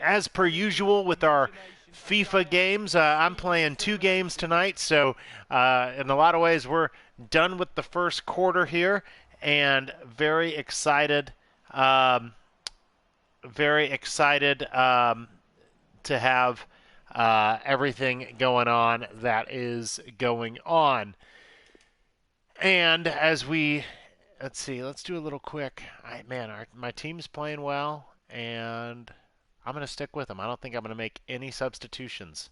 as per usual with our FIFA games, I'm playing 2 games tonight, so in a lot of ways we're done with the first quarter here, and very excited to have everything going on that is going on. And as let's see, let's do a little quick. My team's playing well, and I'm going to stick with them. I don't think I'm going to make any substitutions.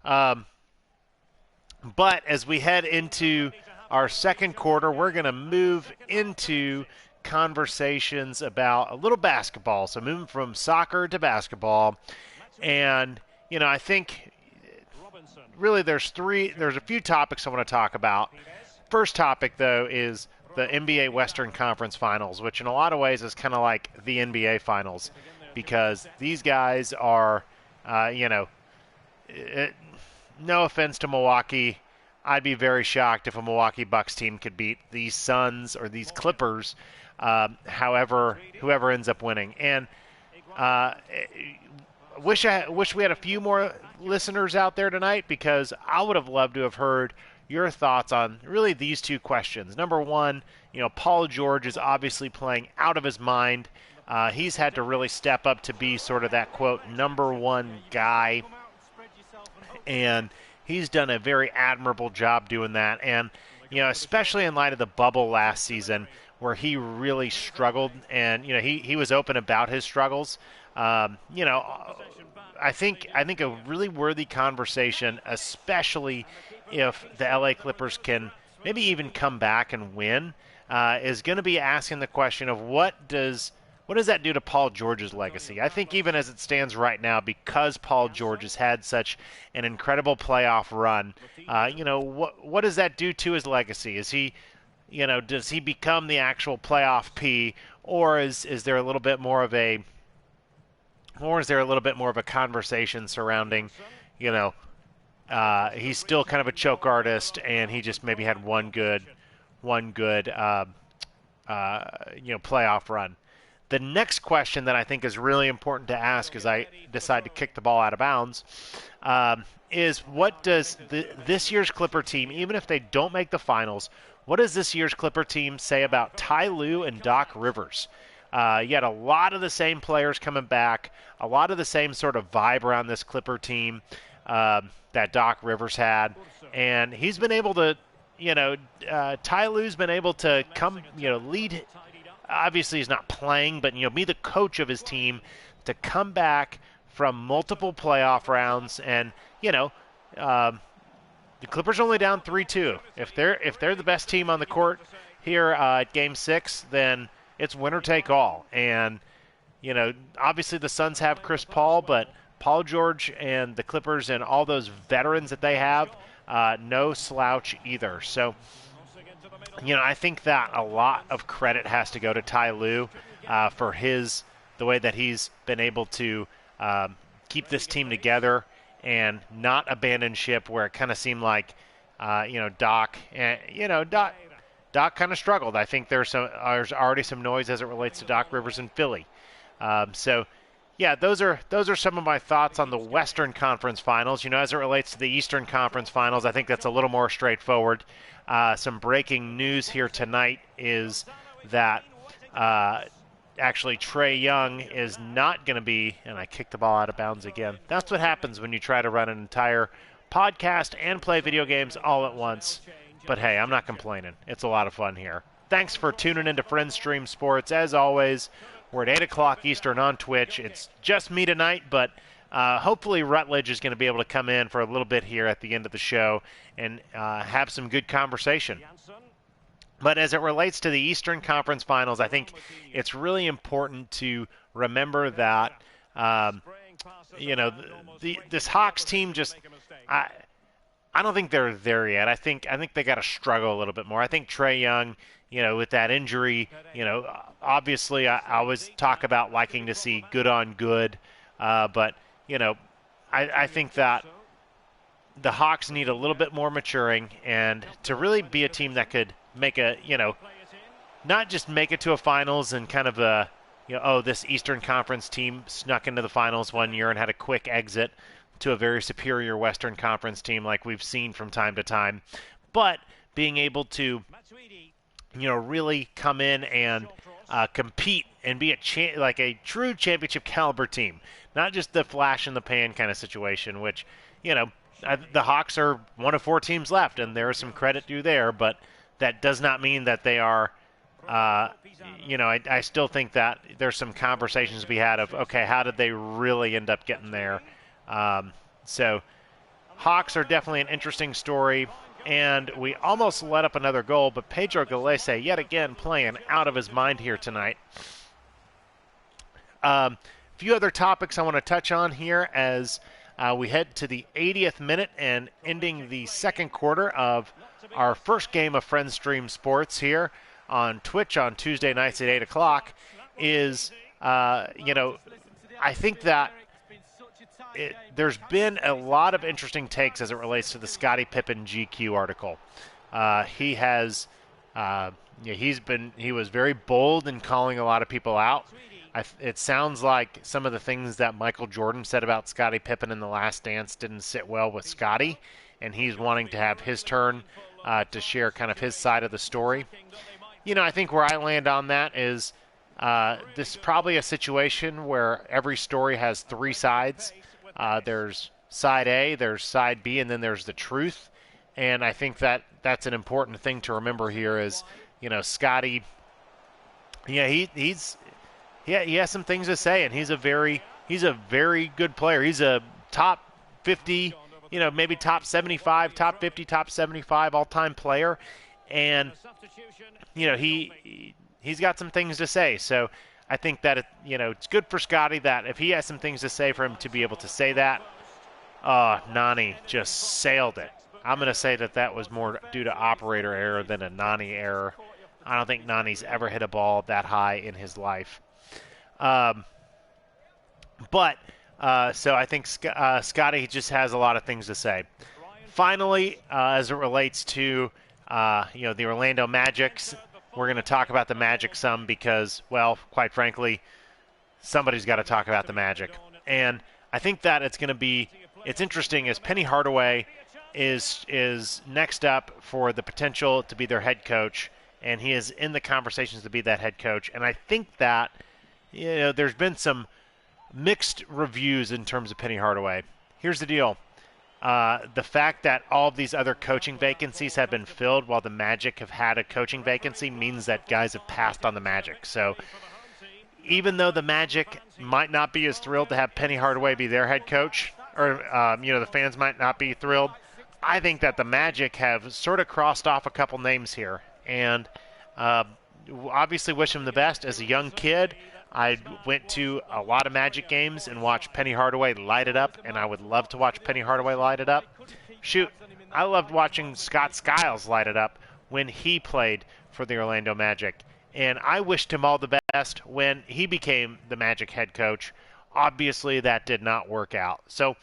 But as we head into our second quarter, we're going to move into conversations about a little basketball. So moving from soccer to basketball. And, I think really there's a few topics I want to talk about. First topic, though, is the NBA Western Conference Finals, which in a lot of ways is kind of like the NBA Finals, because these guys are, no offense to Milwaukee, I'd be very shocked if a Milwaukee Bucks team could beat these Suns or these Clippers, whoever ends up winning. And wish we had a few more listeners out there tonight, because I would have loved to have heard your thoughts on really these 2 questions. Number one, Paul George is obviously playing out of his mind. He's had to really step up to be sort of that, quote, number 1 guy. And he's done a very admirable job doing that. And, especially in light of the bubble last season where he really struggled, and, he was open about his struggles. I think a really worthy conversation, especially if the LA Clippers can maybe even come back and win, is going to be asking the question of what does that do to Paul George's legacy? I think even as it stands right now, because Paul George has had such an incredible playoff run, what does that do to his legacy? Is he, does he become the actual playoff P, or is there a little bit more of a conversation surrounding, he's still kind of a choke artist, and he just maybe had one good playoff run. The next question that I think is really important to ask as I decide to kick the ball out of bounds is, what does this year's Clipper team, even if they don't make the finals, what does this year's Clipper team say about Ty Lue and Doc Rivers? You had a lot of the same players coming back, a lot of the same sort of vibe around this Clipper team that Doc Rivers had, and he's been able to, Ty Lue's been able to come, lead. Obviously, he's not playing, but be the coach of his team to come back from multiple playoff rounds, and the Clippers are only down 3-2. If they're the best team on the court here at Game 6, then it's winner take all. And obviously the Suns have Chris Paul, but Paul George and the Clippers and all those veterans that they have, no slouch either. So, I think that a lot of credit has to go to Ty Lue for the way that he's been able to keep this team together and not abandon ship, where it kind of seemed like, Doc kind of struggled. I think there's already some noise as it relates to Doc Rivers in Philly. Yeah, those are some of my thoughts on the Western Conference Finals. As it relates to the Eastern Conference Finals, I think that's a little more straightforward. Some breaking news here tonight is that actually Trae Young is not going to be, and I kicked the ball out of bounds again. That's what happens when you try to run an entire podcast and play video games all at once. But hey, I'm not complaining. It's a lot of fun here. Thanks for tuning into Friends Stream Sports. As always, we're at 8 o'clock Eastern on Twitch. It's just me tonight, but hopefully Rutledge is going to be able to come in for a little bit here at the end of the show and have some good conversation. But as it relates to the Eastern Conference Finals, I think it's really important to remember that, this Hawks team just I don't think they're there yet. I think they got to struggle a little bit more. I think Trae Young, with that injury, obviously I always talk about liking to see good on good, but I think that the Hawks need a little bit more maturing, and to really be a team that could make a, not just make it to a finals and kind of this Eastern Conference team snuck into the finals one year and had a quick exit to a very superior Western Conference team like we've seen from time to time. But being able to, really come in and compete and be like a true championship caliber team, not just the flash in the pan kind of situation, which, the Hawks are one of 4 teams left, and there is some credit due there, but that does not mean that they are, I still think that there's some conversations to be had of, okay, how did they really end up getting there? So Hawks are definitely an interesting story, and we almost let up another goal, but Pedro Gallese yet again playing out of his mind here tonight. A few other topics I want to touch on here as we head to the 80th minute and ending the second quarter of our first game of Friends Stream Sports here on Twitch on Tuesday nights at 8 o'clock is, I think that there's been a lot of interesting takes as it relates to the Scottie Pippen GQ article. He has, he was very bold in calling a lot of people out. It sounds like some of the things that Michael Jordan said about Scottie Pippen in The Last Dance didn't sit well with Scottie, and he's wanting to have his turn to share kind of his side of the story. I think where I land on that is this is probably a situation where every story has 3 sides. There's side A, there's side B, and then there's the truth. And I think that that's an important thing to remember here is, Scottie, he has some things to say, and he's a very good player. He's a top 50, maybe top 75, top 50, top 75 all-time player. And, he's got some things to say. So I think that, it's good for Scottie that if he has some things to say, for him to be able to say that. Nani just sailed it. I'm going to say that was more due to operator error than a Nani error. I don't think Nani's ever hit a ball that high in his life. So I think Scottie just has a lot of things to say. Finally, as it relates to, the Orlando Magics, we're going to talk about the Magic some because, well, quite frankly, somebody's got to talk about the Magic. And I think that it's interesting as Penny Hardaway is next up for the potential to be their head coach, and he is in the conversations to be that head coach. And I think that, there's been some mixed reviews in terms of Penny Hardaway. Here's the deal. The fact that all of these other coaching vacancies have been filled while the Magic have had a coaching vacancy means that guys have passed on the Magic. So even though the Magic might not be as thrilled to have Penny Hardaway be their head coach, or, the fans might not be thrilled, I think that the Magic have sort of crossed off a couple names here. And obviously wish him the best. As a young kid, I went to a lot of Magic games and watched Penny Hardaway light it up, and I would love to watch Penny Hardaway light it up. Shoot, I loved watching Scott Skiles light it up when he played for the Orlando Magic, and I wished him all the best when he became the Magic head coach. Obviously, that did not work out. So